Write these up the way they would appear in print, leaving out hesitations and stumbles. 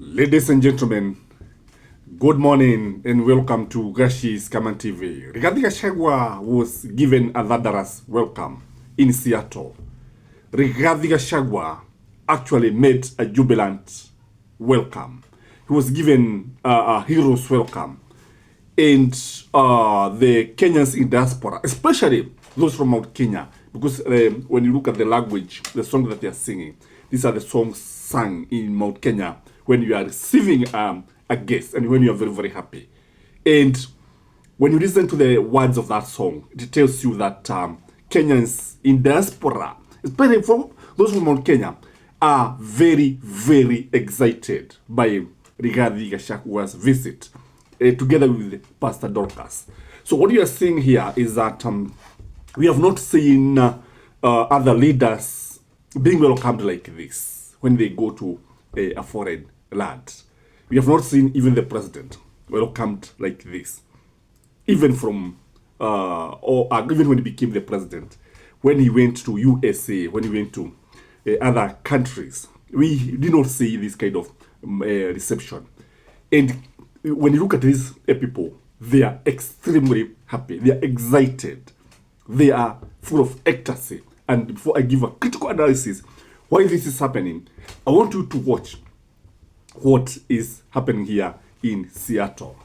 Ladies and gentlemen, good morning and welcome to Gashi's Kaman TV. Rigathi Gachagua was given a thunderous welcome in Seattle. Rigathi Gachagua actually made a jubilant welcome. He was given a hero's welcome. And the Kenyans in diaspora, especially those from Mount Kenya, because when you look at the language, the song that they are singing, these are the songs sung in Mount Kenya when you are receiving a guest and when you are very, very happy. And when you listen to the words of that song, it tells you that Kenyans in diaspora, especially from those from Mount Kenya, are very, very excited by Rigathi Gachagua's visit together with Pastor Dorcas. So what you are seeing here is that we have not seen other leaders being welcomed like this when they go to a foreign land. We have not seen even the president welcomed like this, even from even when he became the president, when he went to USA, when he went to other countries, we did not see this kind of reception. And when you look at these people, they are extremely happy. They are excited. They are full of ecstasy. And before I give a critical analysis why this is happening, I want you to watch what is happening here in Seattle.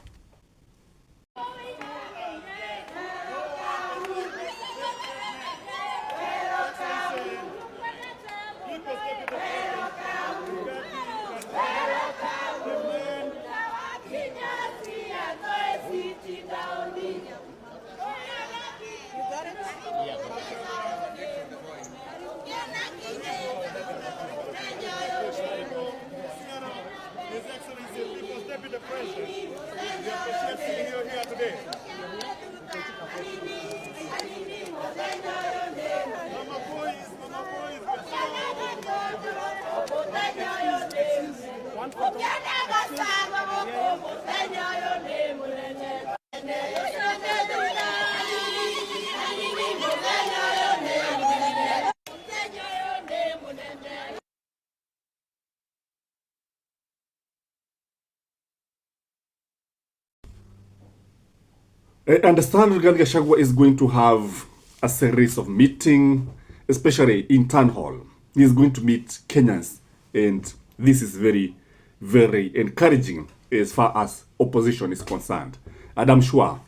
I understand Rigathi Gachagua is going to have a series of meetings, especially in town hall. He is going to meet Kenyans, and this is very, very encouraging as far as opposition is concerned. And I'm sure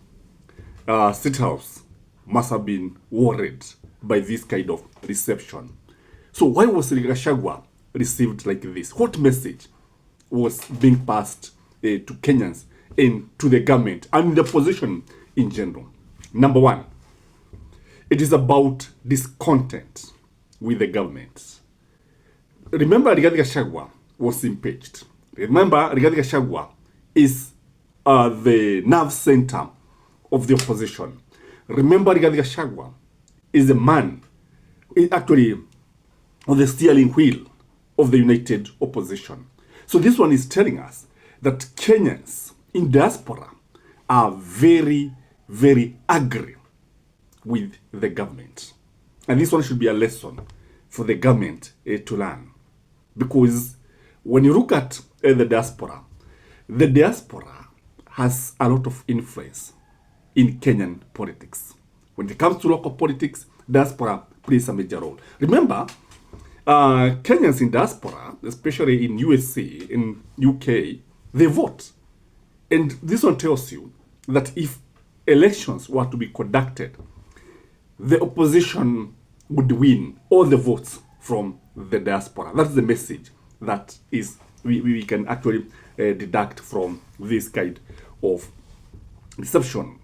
State House must have been worried by this kind of reception. So why was Rigathi Gachagua received like this? What message was being passed to Kenyans and to the government and the opposition in general? Number one, it is about discontent with the government. Remember, Rigathi Gachagua was impeached. Remember, Rigathi Gachagua is the nerve center of the opposition. Remember, Rigathi Gachagua is the man, actually, on the steering wheel of the united opposition. So this one is telling us that Kenyans in diaspora are very, very angry with the government. And this one should be a lesson for the government to learn. Because when you look at the diaspora has a lot of influence in Kenyan politics. When it comes to local politics, diaspora plays a major role. Remember, Kenyans in diaspora, especially in USA, in UK, they vote. And this one tells you that if elections were to be conducted, the opposition would win all the votes from the diaspora. That's the message that is we can actually deduct from this kind of reception.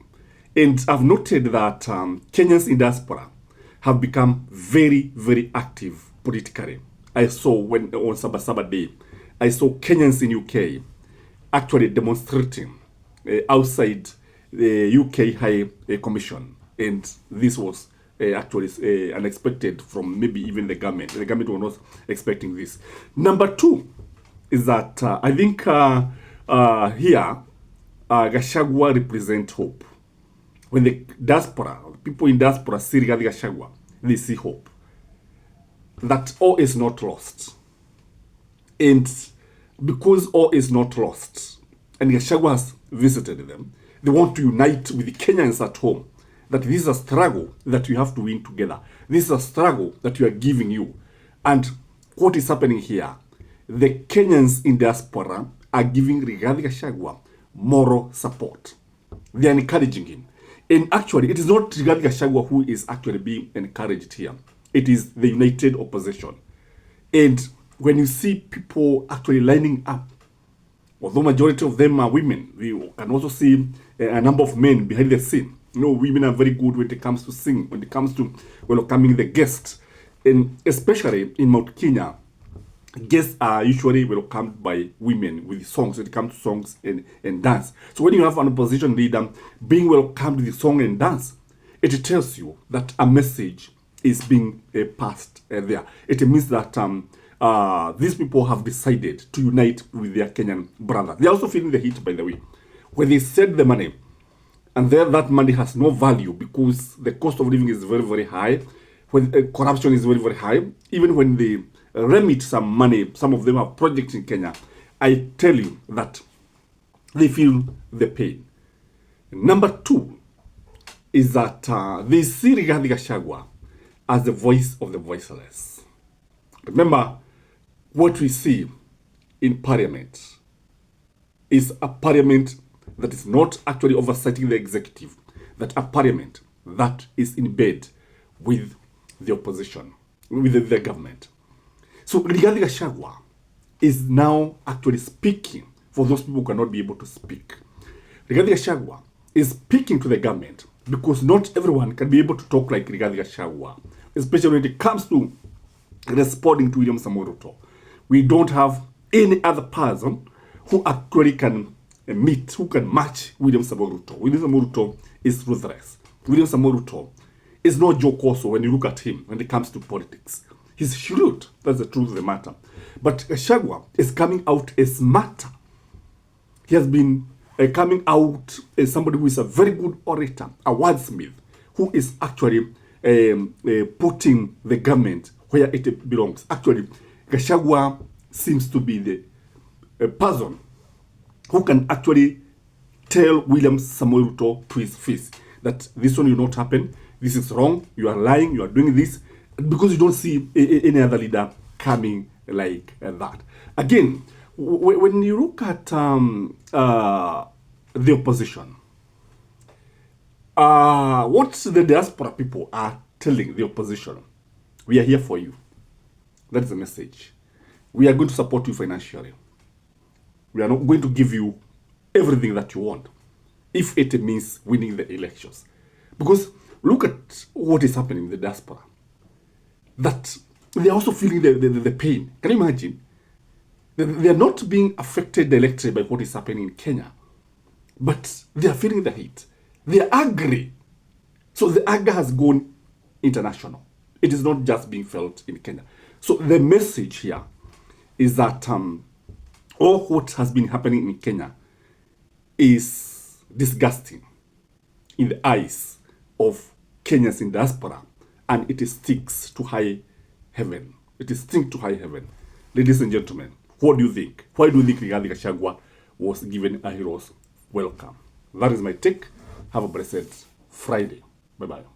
And I've noted that Kenyans in diaspora have become very, very active politically. I saw when on Sabasaba Day, I saw Kenyans in UK actually demonstrating outside the UK High Commission, and this was actually unexpected from maybe even the government. The government was not expecting this. Number two is that I think here Gachagua represents hope. When the diaspora, people in diaspora see Rigathi Gachagua, they see hope that all is not lost. And because all is not lost, and Gachagua has visited them, they want to unite with the Kenyans at home, that this is a struggle that you have to win together. This is a struggle that we are giving you. And what is happening here? The Kenyans in diaspora are giving Rigathi Gachagua moral support. They are encouraging him. And actually, it is not Rigathi Gachagua who is actually being encouraged here. It is the united opposition. And when you see people actually lining up, although majority of them are women, we can also see a number of men behind the scene. You know, women are very good when it comes to singing, when it comes to welcoming the guests. And especially in Mount Kenya, guests are usually welcomed by women with songs when it comes to songs and dance. So when you have an opposition leader being welcomed with song and dance, it tells you that a message is being passed there. It means that these people have decided to unite with their Kenyan brother. They are also feeling the heat, by the way. When they send the money, and then that money has no value because the cost of living is very, very high. When corruption is very, very high. Even when they remit some money, some of them have projects in Kenya, I tell you that they feel the pain. Number two is that they see Rigathi Gachagua as the voice of the voiceless. Remember, what we see in parliament is a parliament that is not actually oversighting the executive, that a parliament that is in bed with the opposition, with the government. So Rigathi Gachagua is now actually speaking for those people who cannot be able to speak. Rigathi Gachagua is speaking to the government because not everyone can be able to talk like Rigathi Gachagua, especially when it comes to responding to William Samoei Ruto. We don't have any other person who actually can meet, who can match William Samoei Ruto. William Samoei Ruto is ruthless. William Samoei Ruto is no joke also when you look at him when it comes to politics. He's shrewd. That's the truth of the matter. But Gachagua is coming out as smarter. He has been coming out as somebody who is a very good orator, a wordsmith, who is actually putting the government where it belongs. Actually, Gachagua seems to be the person who can actually tell William Samoei Ruto to his face that this one will not happen, this is wrong, you are lying, you are doing this, because you don't see any other leader coming like that. Again, when you look at the opposition, what the diaspora people are telling the opposition, we are here for you. That is the message. We are going to support you financially. We are not going to give you everything that you want if it means winning the elections. Because look at what is happening in the diaspora. That they are also feeling the pain. Can you imagine? They are not being affected directly by what is happening in Kenya, but they are feeling the heat. They are angry. So the anger has gone international. It is not just being felt in Kenya. So the message here is that all what has been happening in Kenya is disgusting in the eyes of Kenyans in diaspora, and it sticks to high heaven. It stinks to high heaven. Ladies and gentlemen, what do you think? Why do you think Rigathi Gachagua was given a hero's welcome? That is my take. Have a blessed Friday. Bye-bye.